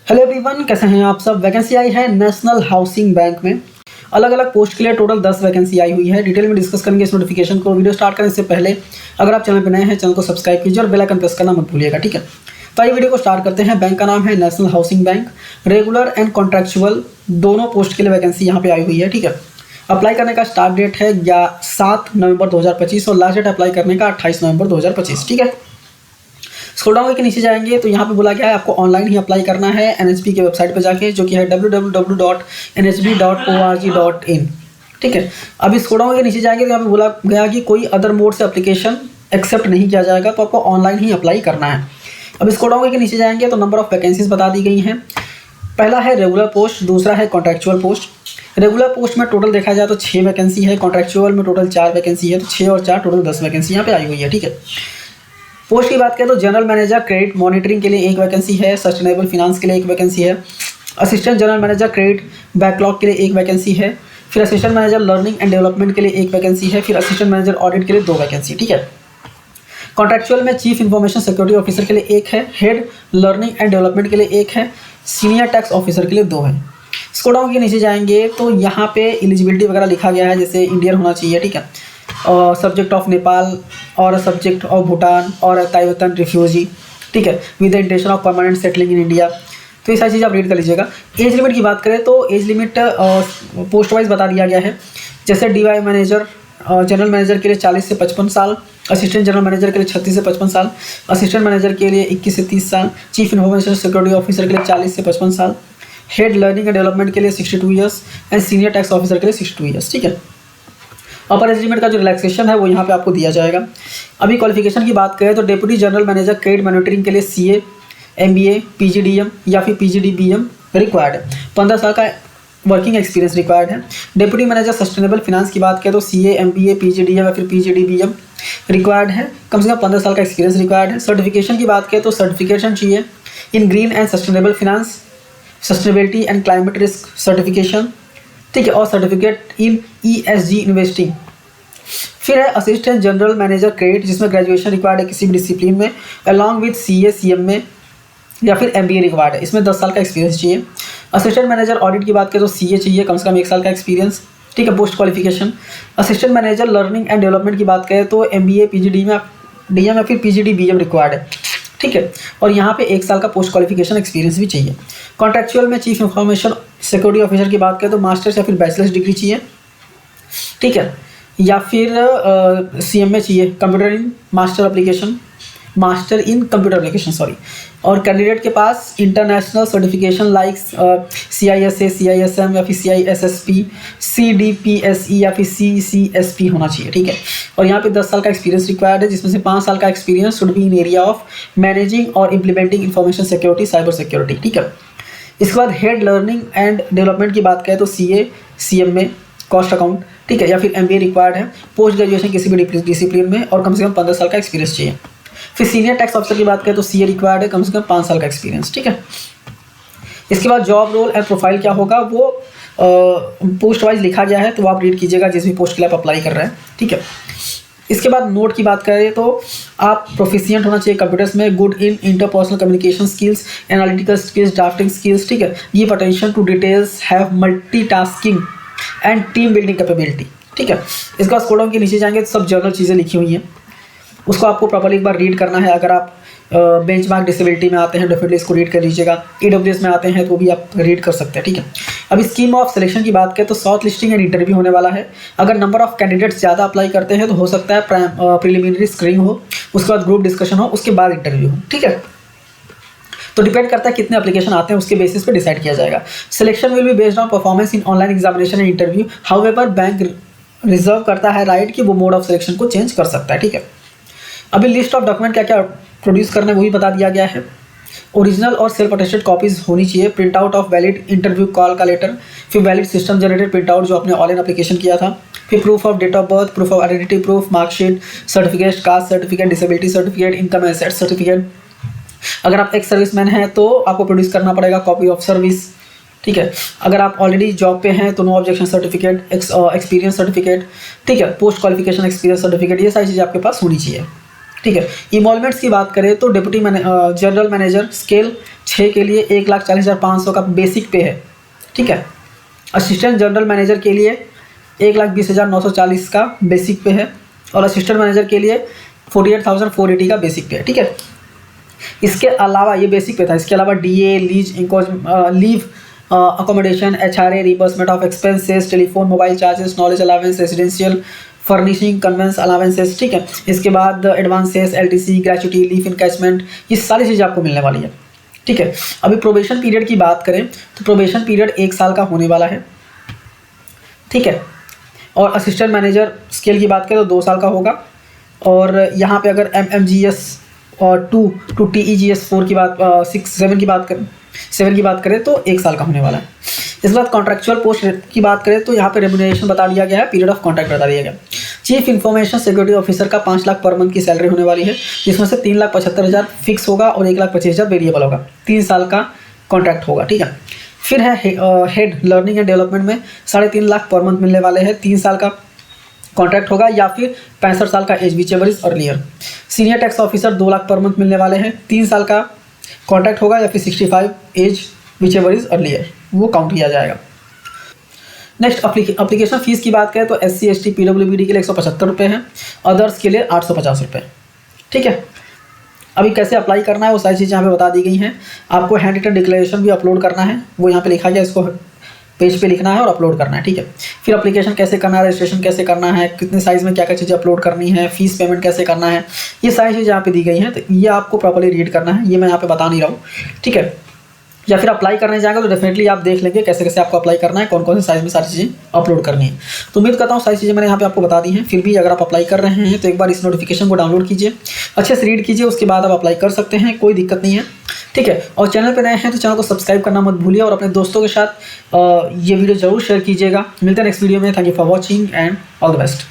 Hello everyone, कैसे हैं आप सब। वैकेंसी आई है नेशनल हाउसिंग बैंक में। अलग अलग पोस्ट के लिए टोटल 10 वैकेंसी आई हुई है। डिटेल में डिस्कस करेंगे इस नोटिफिकेशन को। वीडियो स्टार्ट करने से पहले अगर आप चैनल पर नए हैं, चैनल को सब्सक्राइब कीजिए और बेल आइकन प्रेस करना मत भूलिएगा, ठीक है। तो आइए वीडियो को स्टार्ट करते हैं। बैंक का नाम है national housing bank. Regular and contractual दोनों पोस्ट के लिए वैकेंसी यहाँ पे आई हुई है, ठीक है। अप्लाई करने का स्टार्ट डेट है 7 नवंबर 2025 और लास्ट डेट अप्लाई करने का 28 नवंबर 2025, ठीक है। स्क्रॉल डाउन करके नीचे जाएंगे तो यहाँ पे बोला गया है आपको ऑनलाइन ही अप्लाई करना है एनएचपी के वेबसाइट पे जाके, जो कि है www.nhb.org.in, ठीक है। अभी स्क्रॉल डाउन करके नीचे जाएंगे तो यहाँ पे बोला गया कि कोई अदर मोड से एप्लीकेशन एक्सेप्ट नहीं किया जाएगा, तो आपको ऑनलाइन ही अप्लाई करना है। अब स्क्रॉल डाउन करके नीचे जाएंगे तो नंबर ऑफ वैकेंसीज बता दी गई हैं। पहला है रेगुलर पोस्ट, दूसरा है कॉन्ट्रैक्चुअल पोस्ट। रेगुलर पोस्ट में टोटल देखा जाए तो 6 वैकेंसी है, कॉन्ट्रैक्चुअल में टोटल 4 वैकेंसी है, तो 6 और 4 टोटल 10 वैकेंसी यहाँ पे आई हुई है, ठीक है। पोस्ट की बात करें तो जनरल मैनेजर क्रेडिट मॉनिटरिंग के लिए 1 वैकेंसी है, सस्टेनेबल फिनांस के लिए 1 वैकेंसी है, assistant general manager credit backlog के लिए 1 वैकेंसी है, फिर assistant manager learning and development के लिए 1 वैकेंसी है, फिर असिस्टेंट मैनेजर ऑडिट के लिए 2 वैकेंसी, ठीक है। कॉन्ट्रैक्चुअल में चीफ इन्फॉर्मेशन सिक्योरिटी ऑफिसर के लिए 1 है, हेड लर्निंग एंड डेवलपमेंट के लिए 1 है, सीनियर टैक्स ऑफिसर के लिए 2 है। स्क्रॉल डाउन के नीचे जाएंगे तो यहाँ पे एलिजिबिलिटी वगैरह लिखा गया है, जैसे इंडियन होना चाहिए, ठीक है, और सब्जेक्ट ऑफ नेपाल और सब्जेक्ट ऑफ भूटान और ताइवान रिफ्यूजी, ठीक है, with the intention of permanent settling in India. तो ये सारी चीज़ आप रीड कर लीजिएगा। एज लिमिट की बात करें तो एज लिमिट पोस्ट वाइज बता दिया गया है, जैसे डीवाई मैनेजर जनरल मैनेजर के लिए 40 से 55 साल, असिस्टेंट जनरल मैनेजर के लिए 36 से 55 साल, असिस्टेंट मैनेजर के लिए 21 से 30 साल, चीफ इन्फॉर्मेशन सिक्योरिटी ऑफिसर के लिए 40 से 55 साल, हेड लर्निंग एंड डेवलपमेंट के लिए 62 years and senior tax officer के लिए 62 ईयर्स, ठीक है। अपर एज लिमिट का जो रिलैक्सेशन है वो यहाँ पे आपको दिया जाएगा। अभी क्वालिफिकेशन की बात करें तो deputy general manager credit monitoring के लिए CA MBA PGDM या फिर PGDBM रिक्वायर्ड है। 15 साल का वर्किंग एक्सपीरियंस रिक्वायर्ड है। डेप्यूटी मैनेजर सस्टेनेबल फिनांस की बात करें तो CA MBA PGDM या फिर PGDBM रिक्वायर्ड है, कम से कम 15 साल का एक्सपीरियंस रिक्वायर्ड है। सर्टिफिकेशन की बात करें तो सर्टिफिकेशन चाहिए इन green and sustainable finance, sustainability and climate risk certification, ठीक है, और सर्टिफिकेट इन ESG इन्वेस्टिंग। फिर है असिस्टेंट जनरल मैनेजर क्रेडिट, जिसमें ग्रेजुएशन रिक्वायर्ड है किसी भी डिसिप्लिन में, अलॉन्ग विद CA CM में या फिर MBA रिक्वायर्ड है, इसमें 10 साल का एक्सपीरियंस चाहिए। असिस्टेंट मैनेजर ऑडिट की बात करें तो CA चाहिए, कम से कम 1 साल का एक्सपीरियंस, ठीक है, post qualification. Assistant manager learning and development की बात करें तो MBA PGDM या फिर PGDBM रिक्वायर्ड है, ठीक है, और यहाँ पे 1 साल का पोस्ट क्वालिफिकेशन एक्सपीरियंस भी चाहिए। कॉन्ट्रैक्चुअल में चीफ इन्फॉर्मेशन सिक्योरिटी ऑफिसर की बात करें तो मास्टर्स या फिर बैचलर्स डिग्री चाहिए, ठीक है, या फिर CM में चाहिए computer in computer application sorry, और कैंडिडेट के पास international certification like CISA CISM या फिर CISSP CDPSE या फिर CCSP होना चाहिए, ठीक है। और यहाँ पे 10 साल का एक्सपीरियंस रिक्वायर्ड है, जिसमें से 5 साल का experience should be in area of managing और implementing information security cyber security, ठीक है। इसके बाद हेड लर्निंग एंड डेवलपमेंट की बात करें तो CA CM में कॉस्ट अकाउंट, ठीक है, या फिर MBA रिक्वायर्ड है, पोस्ट ग्रेजुएशन किसी भी डिसिप्लिन में और कम से कम 15 साल का एक्सपीरियंस चाहिए। फिर सीनियर टैक्स ऑफिसर की बात करें तो CA रिक्वायर्ड है, कम से कम 5 साल का एक्सपीरियंस, ठीक है। इसके बाद जॉब रोल एंड प्रोफाइल क्या होगा वो पोस्ट वाइज लिखा गया है, तो आप रीड कीजिएगा जिस भी पोस्ट के लिए आप अप्लाई कर रहे हैं, ठीक है। इसके बाद नोट की बात करें तो आप प्रोफिशिएंट होना चाहिए कंप्यूटर्स में, good in interpersonal communication skills, analytical skills, drafting skills, ठीक है, ये attention to details, have multitasking and team building capability, ठीक है। इसका स्क्रॉल डाउन के नीचे जाएंगे तो सब जनरल चीज़ें लिखी हुई हैं, उसको आपको प्रॉपर्ली एक बार रीड करना है। अगर आप बेंचमार्क डिसेबिलिटी में आते हैं डेफिनेटली इसको रीड कर लीजिएगा, EWS में आते हैं तो भी आप रीड कर सकते हैं, ठीक है। अभी स्कीम ऑफ सिलेक्शन की बात करें तो शॉर्ट लिस्टिंग एंड इंटरव्यू होने वाला है। अगर नंबर ऑफ कैंडिडेट्स ज़्यादा अप्लाई करते हैं तो हो सकता है प्रिलिमिनरी स्क्रीनिंग हो, उसके बाद ग्रुप डिस्कशन हो, उसके बाद इंटरव्यू हो, ठीक है। तो डिपेंड करता है कितने एप्लीकेशन आते हैं, उसके बेसिस पे डिसाइड किया जाएगा। Selection will be based on performance in online examination and interview, however bank reserve करता है राइट कि वो मोड ऑफ सिलेक्शन को चेंज कर सकता है, ठीक है। अभी लिस्ट ऑफ डॉक्यूमेंट क्या क्या प्रोड्यूस करना है वो भी बता दिया गया है। ओरिजिनल और सेल्फ अटेस्टेड कॉपीज होनी चाहिए, print out of valid interview call का लेटर, फिर valid system generated print out जो आपने ऑनलाइन एप्लीकेशन किया था, फिर proof of date of birth, proof of identity proof, marksheet, certificate, caste certificate, disability certificate, income asset certificate. अगर आप ex serviceman हैं तो आपको प्रोड्यूस करना पड़ेगा कॉपी ऑफ सर्विस, ठीक है। अगर आप ऑलरेडी जॉब पे हैं तो no objection certificate, experience certificate, ठीक है, पोस्ट क्वालिफिकेशन एक्सपीरियंस सर्टिफिकेट, ये सारी चीज़ें आपके पास होनी चाहिए। ठीक है। इमोलमेंट्स की बात करें तो डिप्टी जनरल मैनेजर स्केल 6 के लिए 1,40,500 का बेसिक पे है, ठीक है। असिस्टेंट जनरल मैनेजर के लिए 1,20,940 का बेसिक पे है और असिस्टेंट मैनेजर के लिए 48,480 का बेसिक पे है, ठीक है। इसके अलावा ये बेसिक पे था, इसके अलावा DA, leave accommodation, HRA, reimbursement of expenses, telephone, mobile charges, knowledge allowance, residential furnishing, conveyance allowances, ठीक है। इसके बाद advances, LTC, gratuity, leave encashment, ये सारी चीज़ें आपको मिलने वाली है, ठीक है। अभी प्रोबेशन पीरियड की बात करें तो प्रोबेशन पीरियड 1 साल का होने वाला है, ठीक है। और असिस्टेंट मैनेजर स्केल की बात करें तो 2 साल का होगा। और यहाँ पे अगर MMGS और 2 टू TEGS 4 की बात 7 की बात करें तो 1 साल का होने वाला है। इसके बाद कॉन्ट्रेक्चुअल पोस्ट की बात करें तो यहाँ पे रेम्यूनरेशन बता दिया गया है, पीरियड ऑफ कॉन्ट्रैक्ट बता दिया गया। चीफ इन्फॉर्मेशन सिक्योरिटी ऑफिसर का 5 लाख पर मंथ की सैलरी होने वाली है, जिसमें से 3,75,000 फिक्स होगा और 1,25,000 वेरिएबल होगा। 3 साल का कॉन्ट्रैक्ट होगा, ठीक है। फिर है हेड लर्निंग एंड डेवलपमेंट में 3.5 लाख पर मंथ मिलने वाले हैं, 3 साल का कॉन्ट्रैक्ट होगा या फिर 65 साल का age whichever is earlier. Senior tax officer 2 lakh per month मिलने वाले हैं, 3 साल का कॉन्ट्रैक्ट होगा या फिर 65 एज विचेवर इज अर्लियर, वो काउंट किया जाएगा। नेक्स्ट अप्लीकेशन फीस की बात करें तो SC ST PWBD के लिए 175 रुपये है, अदर्स के लिए 850 रुपये, ठीक है। अभी कैसे अप्लाई करना है वो सारी चीज़ें यहाँ पे बता दी गई हैं। आपको हैंड रिटन डिक्लेरेशन भी अपलोड करना है, वो यहाँ पे लिखा गया, इसको पेज पे लिखना है और अपलोड करना है, ठीक है। फिर एप्लीकेशन कैसे करना है, रजिस्ट्रेशन कैसे करना है, कितने साइज़ में क्या क्या चीज़ें अपलोड करनी है, फीस पेमेंट कैसे करना है, ये सारी चीज़ें यहाँ पे दी गई हैं। तो ये आपको प्रॉपर्ली रीड करना है, ये मैं यहाँ पे बता नहीं रहा हूँ, ठीक है। या फिर अप्लाई करने जाएंगे तो डेफिनेटली आप देख लेंगे कैसे कैसे आपको अप्लाई करना है, कौन कौन से साइज़ में सारी चीज़ें अपलोड करनी है। तो उम्मीद करता हूँ सारी चीज़ें मैंने यहाँ पे आपको बता दी हैं। फिर भी अगर आप अप्लाई कर रहे हैं तो एक बार इस नोटिफिकेशन को डाउनलोड कीजिए, अच्छे से रीड कीजिए, उसके बाद आप अप्लाई कर सकते हैं, कोई दिक्कत नहीं है, ठीक है। और चैनल पर नए हैं तो चैनल को सब्सक्राइब करना मत भूलिए और अपने दोस्तों के साथ ये वीडियो जरूर शेयर कीजिएगा। मिलते हैं नेक्स्ट वीडियो में। Thank you for watching and all the best.